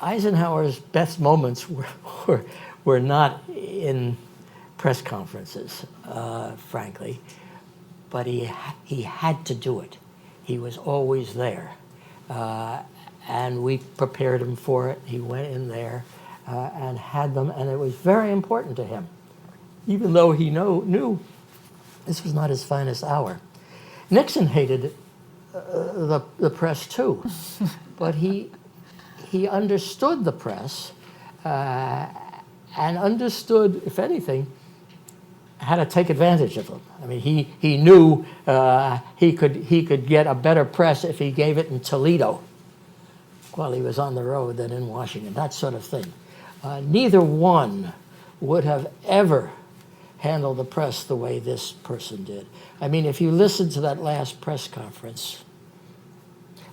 Eisenhower's best moments were not in press conferences, frankly, but he had to do it. He was always there. And we prepared him for it. He went in there and had them, and it was very important to him, even though he knew this was not his finest hour. Nixon hated the press too, but he understood the press and understood, if anything, how to take advantage of them. I mean, he knew he could get a better press if he gave it in Toledo while he was on the road than in Washington, that sort of thing. Neither one would have ever handled the press the way this person did. I mean, if you listen to that last press conference,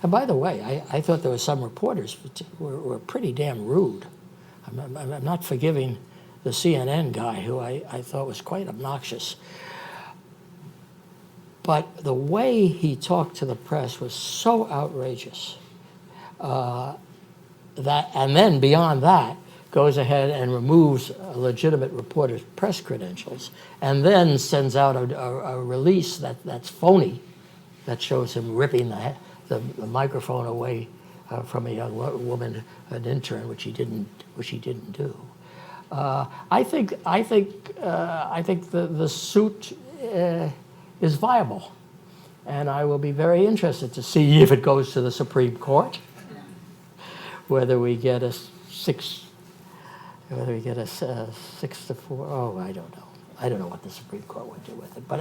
and by the way, I thought there were some reporters who were pretty damn rude. I'm not forgiving the CNN guy, who I thought was quite obnoxious. But the way he talked to the press was so outrageous that, and then beyond that, goes ahead and removes a legitimate reporter's press credentials, and then sends out a release that's phony, that shows him ripping the microphone away from a young woman, an intern, which he didn't do. I think the suit is viable, and I will be very interested to see if it goes to the Supreme Court, whether we get a 6-4. Oh, I don't know. I don't know what the Supreme Court would do with it, but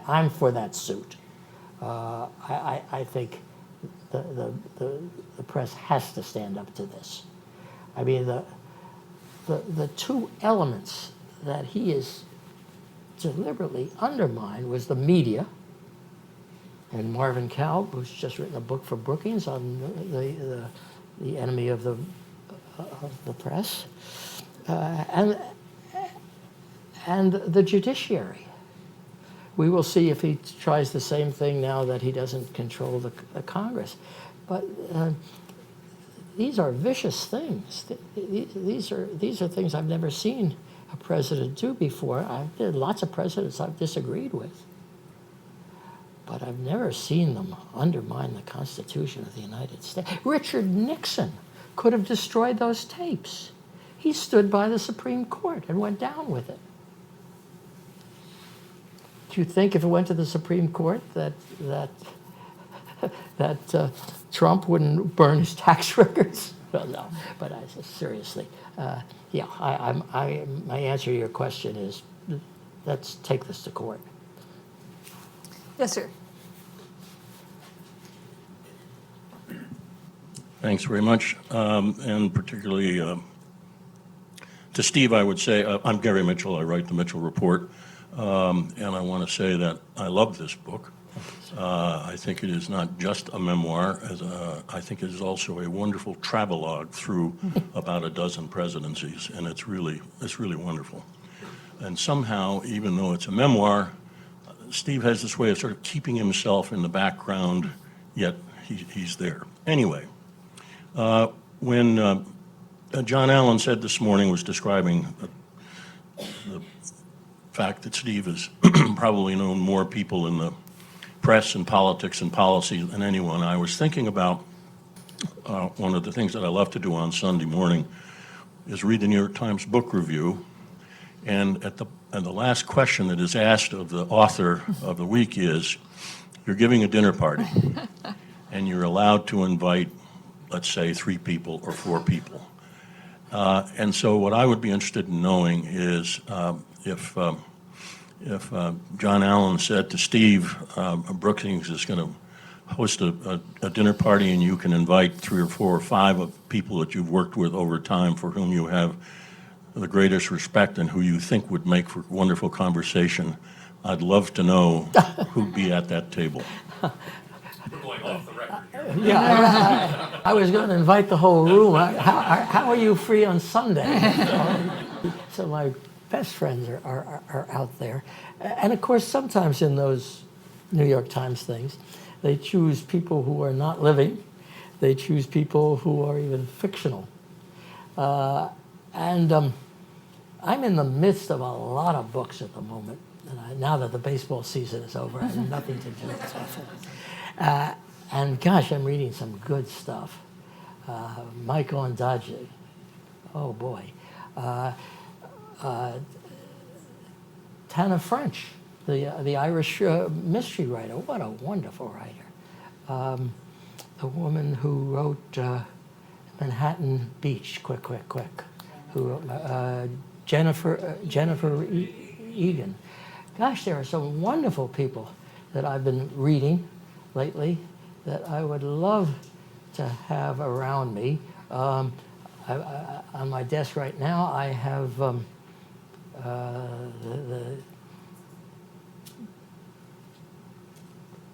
I'm for that suit. I think the press has to stand up to this. I mean, the two elements that he is deliberately undermined was the media, and Marvin Kalb, who's just written a book for Brookings on the enemy of the press, and the judiciary. We will see if he tries the same thing now that he doesn't control the Congress. But these are vicious things. These are things I've never seen a president do before. There are lots of presidents I've disagreed with, but I've never seen them undermine the Constitution of the United States. Richard Nixon could have destroyed those tapes. He stood by the Supreme Court and went down with it. Do you think if it went to the Supreme Court that Trump wouldn't burn his tax records? Well, no, but seriously, yeah. My answer to your question is, let's take this to court. Yes, sir. Thanks very much, and particularly to Steve, I would say, I'm Gary Mitchell, I write the Mitchell Report, and I want to say that I love this book. I think it is not just a memoir, I think it is also a wonderful travelogue through about a dozen presidencies, and it's really wonderful. And somehow, even though it's a memoir, Steve has this way of sort of keeping himself in the background, yet he's there. Anyway, when John Allen said this morning, was describing the fact that Steve has probably known more people in the press and politics and policy than anyone, I was thinking about one of the things that I love to do on Sunday morning is read the New York Times Book Review, and the last question that is asked of the author of the week is, you're giving a dinner party, and you're allowed to invite, let's say, 3 people or 4 people. And so what I would be interested in knowing is if John Allen said to Steve, Brookings is going to host a dinner party and you can invite 3 or 4 or 5 of people that you've worked with over time for whom you have the greatest respect and who you think would make for wonderful conversation, I'd love to know who'd be at that table. We're going off the record here. Yeah, I was going to invite the whole room. How are you free on Sunday? So my best friends are out there. And of course, sometimes in those New York Times things, they choose people who are not living. They choose people who are even fictional. And I'm in the midst of a lot of books at the moment. now that the baseball season is over, I have nothing to do. It's awful. And gosh, I'm reading some good stuff. Michael Ondaatje, oh boy. Tana French, the Irish mystery writer. What a wonderful writer. The woman who wrote Manhattan Beach, quick. Who Jennifer Egan. Gosh, there are some wonderful people that I've been reading lately that I would love to have around me. On my desk right now, I have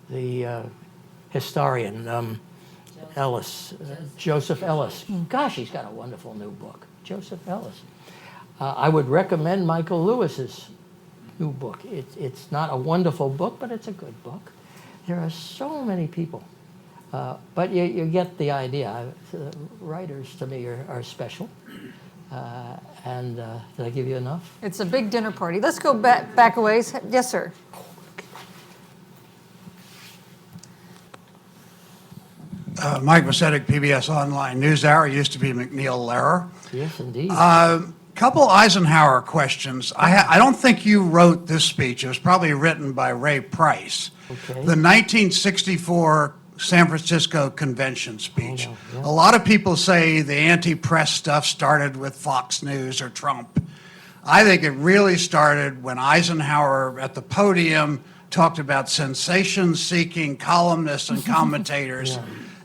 the historian, Ellis, Joseph Ellis. Gosh, he's got a wonderful new book, Joseph Ellis. I would recommend Michael Lewis's new book. It's not a wonderful book, but it's a good book. There are so many people. But you get the idea. Writers, to me, are special. And did I give you enough? It's a big dinner party. Let's go back a ways. Yes, sir. Mike Macetic, PBS Online NewsHour. Used to be McNeil Lehrer. Yes, indeed. Couple Eisenhower questions. I don't think you wrote this speech. It was probably written by Ray Price. Okay. The 1964 San Francisco Convention speech. Oh, no, yeah. A lot of people say the anti-press stuff started with Fox News or Trump. I think it really started when Eisenhower at the podium talked about sensation-seeking columnists and commentators,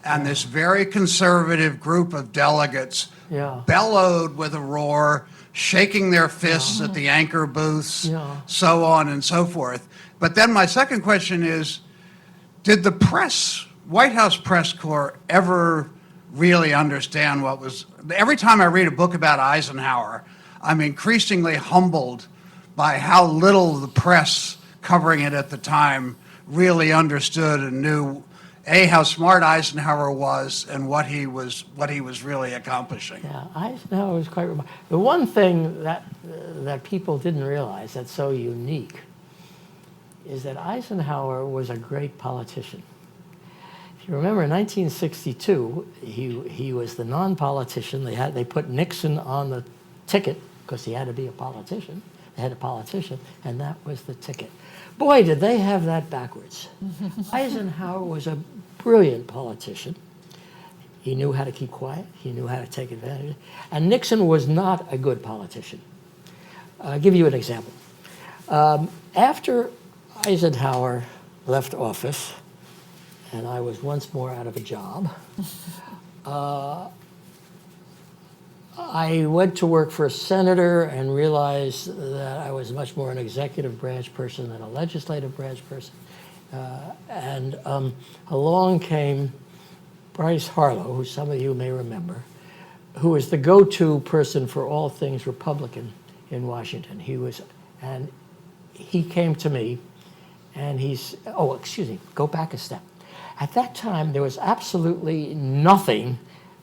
and this very conservative group of delegates bellowed with a roar, shaking their fists at the anchor booths, so on and so forth. But then my second question is, did the press, White House press corps, ever really understand what was... Every time I read a book about Eisenhower, I'm increasingly humbled by how little the press covering it at the time really understood and knew, A, how smart Eisenhower was and what he was really accomplishing. Yeah, Eisenhower was quite remarkable. The one thing that people didn't realize that's so unique is that Eisenhower was a great politician. If you remember, in 1962, he was the non-politician. They put Nixon on the ticket because he had to be a politician. They had a politician, and that was the ticket. Boy, did they have that backwards. Eisenhower was a brilliant politician. He knew how to keep quiet. He knew how to take advantage. And Nixon was not a good politician. I'll give you an example. After Eisenhower left office, and I was once more out of a job, I went to work for a senator and realized that I was much more an executive branch person than a legislative branch person. And along came Bryce Harlow, who some of you may remember, who was the go-to person for all things Republican in Washington. He came to me, and go back a step. At that time, there was absolutely nothing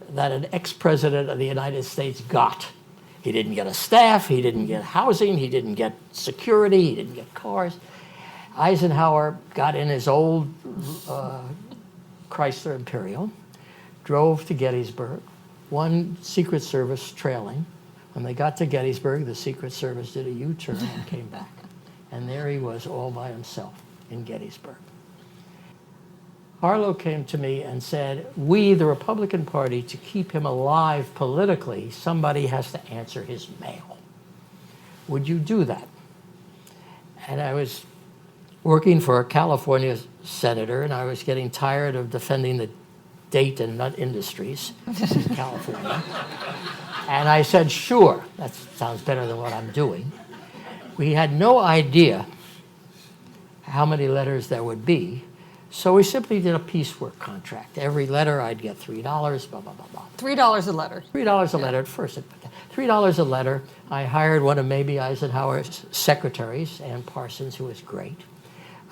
that an ex-president of the United States got. He didn't get a staff, he didn't get housing, he didn't get security, he didn't get cars. Eisenhower got in his old Chrysler Imperial, drove to Gettysburg, one Secret Service trailing. When they got to Gettysburg, the Secret Service did a U-turn and came back. And there he was all by himself in Gettysburg. Harlow came to me and said, we, the Republican Party, to keep him alive politically, somebody has to answer his mail. Would you do that? And I was working for a California senator, and I was getting tired of defending the date and nut industries in California. And I said, sure, that sounds better than what I'm doing. We had no idea how many letters there would be, so we simply did a piecework contract. Every letter I'd get $3, blah, blah, blah, blah. $3 a letter. $3 a letter at first. $3 a letter. I hired one of maybe Eisenhower's secretaries, Ann Parsons, who was great.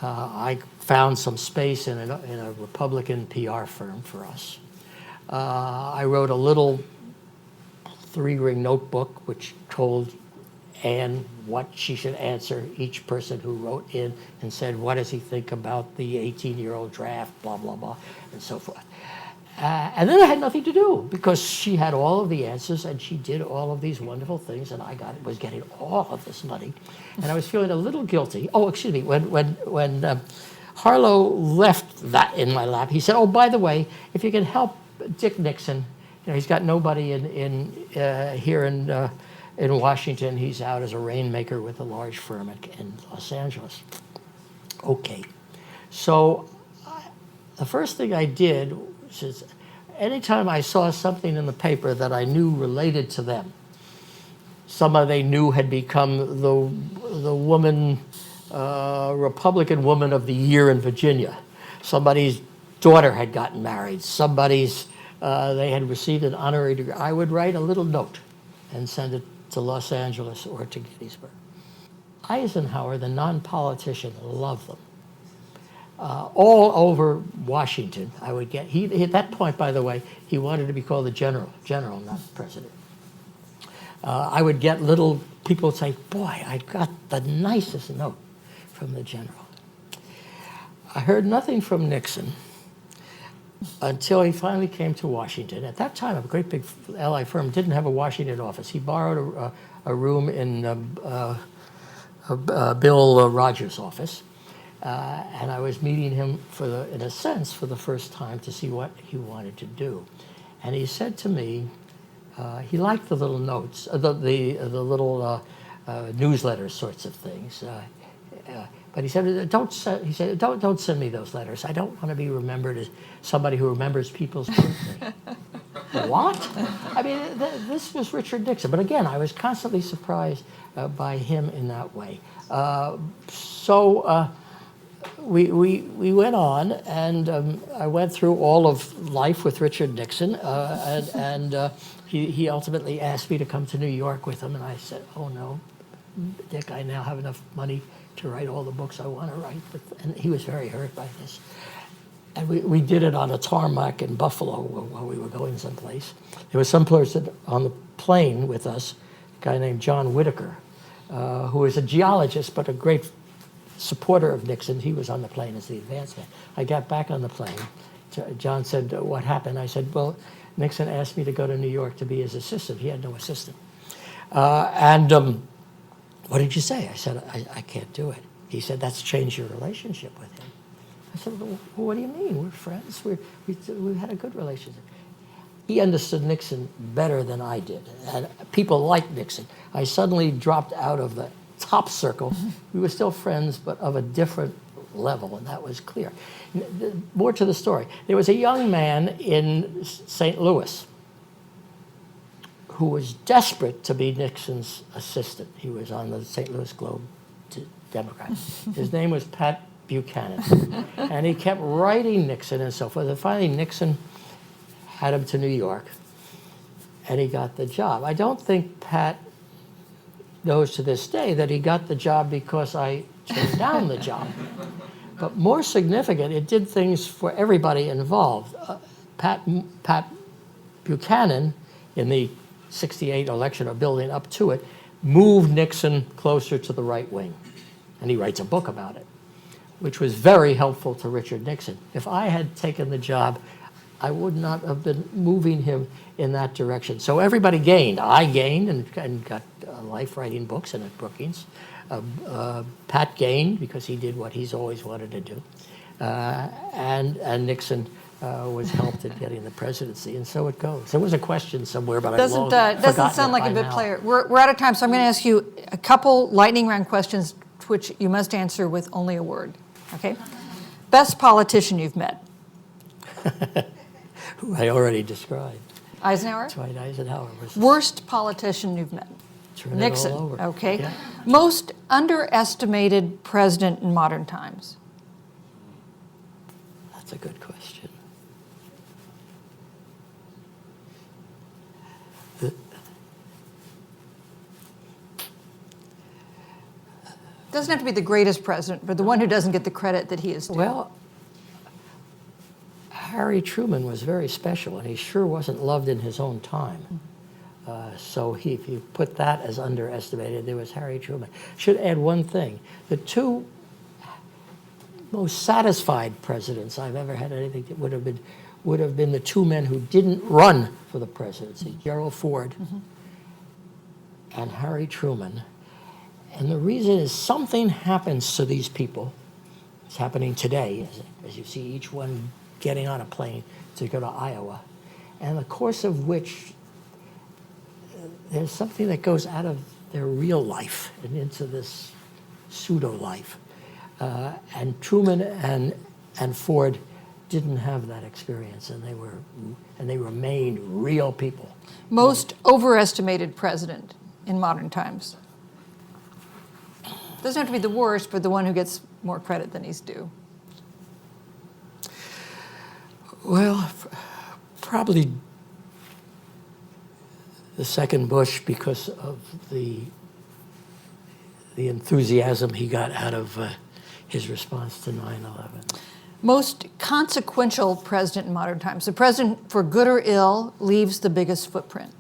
I found some space in a Republican PR firm for us. I wrote a little 3-ring notebook which told and what she should answer each person who wrote in and said, what does he think about the 18-year-old draft, blah, blah, blah, and so forth. And then I had nothing to do because she had all of the answers and she did all of these wonderful things, and I was getting all of this money, and I was feeling a little guilty. Oh, excuse me, when Harlow left that in my lap, he said, oh, by the way, if you can help Dick Nixon, he's got nobody here in Washington. He's out as a rainmaker with a large firm in Los Angeles. Okay. So the first thing I did was anytime I saw something in the paper that I knew related to them, somebody they knew had become the woman, Republican Woman of the Year in Virginia, somebody's daughter had gotten married, they had received an honorary degree, I would write a little note and send it to Los Angeles or to Gettysburg. Eisenhower, the non-politician, loved them. All over Washington, I would get, at that point, by the way, he wanted to be called the general, not president. I would get little people would say, boy, I got the nicest note from the general. I heard nothing from Nixon until he finally came to Washington. At that time, a great big LA firm didn't have a Washington office. He borrowed a room in Bill Rogers' office. And I was meeting him, in a sense, for the first time to see what he wanted to do. And he said to me, he liked the little notes, the little newsletter sorts of things. But he said, don't send me those letters. I don't want to be remembered as somebody who remembers people's birthday. What? I mean, this was Richard Nixon. But again, I was constantly surprised by him in that way. We went on, and I went through all of life with Richard Nixon, and he ultimately asked me to come to New York with him, and I said, oh no, Dick, I now have enough money to write all the books I want to write. And he was very hurt by this. And we did it on a tarmac in Buffalo while we were going someplace. There was some person on the plane with us, a guy named John Whitaker, who was a geologist but a great supporter of Nixon. He was on the plane as the advancement. I got back on the plane. John said, what happened? I said, well, Nixon asked me to go to New York to be his assistant. He had no assistant. What did you say? I said, I can't do it. He said, that's changed your relationship with him. I said, well, what do you mean? We're friends. We had a good relationship. He understood Nixon better than I did. And people liked Nixon. I suddenly dropped out of the top circle. We were still friends, but of a different level, and that was clear. More to the story. There was a young man in St. Louis who was desperate to be Nixon's assistant. He was on the St. Louis Globe Democrat. His name was Pat Buchanan. And he kept writing Nixon and so forth. And finally, Nixon had him to New York, and he got the job. I don't think Pat knows to this day that he got the job because I turned down the job. But more significant, it did things for everybody involved. Pat Buchanan, in the '68 election or building up to it, moved Nixon closer to the right wing. And he writes a book about it, which was very helpful to Richard Nixon. If I had taken the job, I would not have been moving him in that direction. So everybody gained. I gained and got life writing books and at Brookings. Pat gained because he did what he's always wanted to do. And Nixon was helped in getting the presidency, and so it goes. There was a question somewhere, but doesn't sound like a bit player. We're out of time, so I'm going to ask you a couple lightning round questions, which you must answer with only a word. Okay? Best politician you've met? Who I already described. Eisenhower? Dwight Eisenhower was. Worst politician you've met? Nixon. All over. Okay. Yeah. Most underestimated president in modern times? That's a good question. Doesn't have to be the greatest president, but the one who doesn't get the credit that he is due. Well, Harry Truman was very special, and he sure wasn't loved in his own time. So if you put that as underestimated, there was Harry Truman. Should add one thing. The two most satisfied presidents I've ever had anything that would have been the two men who didn't run for the presidency, Gerald Ford and Harry Truman. And the reason is something happens to these people. It's happening today, as you see each one getting on a plane to go to Iowa, and the course of which there's something that goes out of their real life and into this pseudo life. And Truman and Ford didn't have that experience, and they remained real people. Most overestimated president in modern times. Doesn't have to be the worst, but the one who gets more credit than he's due. Well, probably the second Bush, because of the enthusiasm he got out of his response to 9/11. Most consequential president in modern times. The president, for good or ill, leaves the biggest footprint.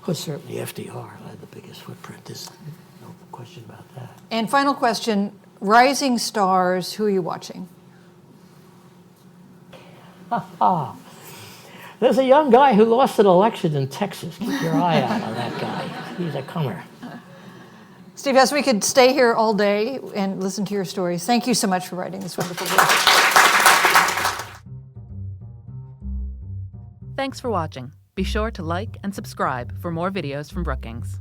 Well, certainly FDR had the biggest footprint. There's no question about that. And final question, rising stars, who are you watching? There's a young guy who lost an election in Texas. Keep your eye out on that guy. He's a comer. Steve Hess, we could stay here all day and listen to your stories. Thank you so much for writing this wonderful book. Thanks for watching. Be sure to like and subscribe for more videos from Brookings.